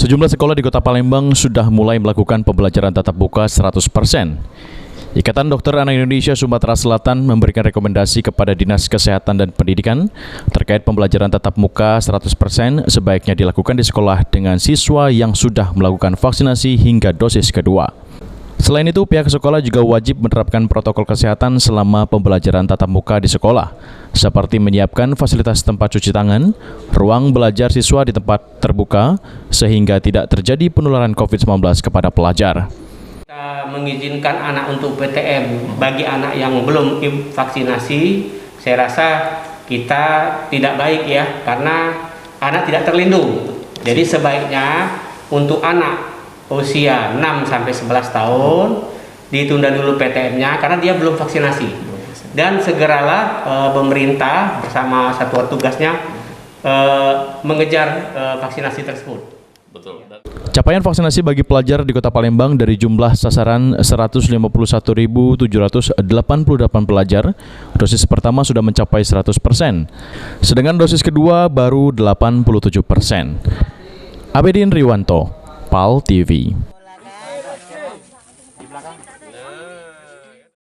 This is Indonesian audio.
Sejumlah sekolah di Kota Palembang sudah mulai melakukan pembelajaran tatap muka 100%. Ikatan Dokter Anak Indonesia Sumatera Selatan memberikan rekomendasi kepada Dinas Kesehatan dan Pendidikan terkait pembelajaran tatap muka 100% sebaiknya dilakukan di sekolah dengan siswa yang sudah melakukan vaksinasi hingga dosis kedua. Selain itu, pihak sekolah juga wajib menerapkan protokol kesehatan selama pembelajaran tatap muka di sekolah, seperti menyiapkan fasilitas tempat cuci tangan, ruang belajar siswa di tempat terbuka, sehingga tidak terjadi penularan COVID-19 kepada pelajar. Kita mengizinkan anak untuk PTM bagi anak yang belum vaksinasi, saya rasa kita tidak baik ya, karena anak tidak terlindung. Jadi sebaiknya untuk anak usia 6-11 tahun ditunda dulu PTM-nya karena dia belum vaksinasi. Dan segeralah pemerintah bersama satuan tugasnya mengejar vaksinasi tersebut. Betul. Capaian vaksinasi bagi pelajar di Kota Palembang dari jumlah sasaran 151.788 pelajar, dosis pertama sudah mencapai 100%, sedangkan dosis kedua baru 87%. Abedin Riwanto, PAL TV.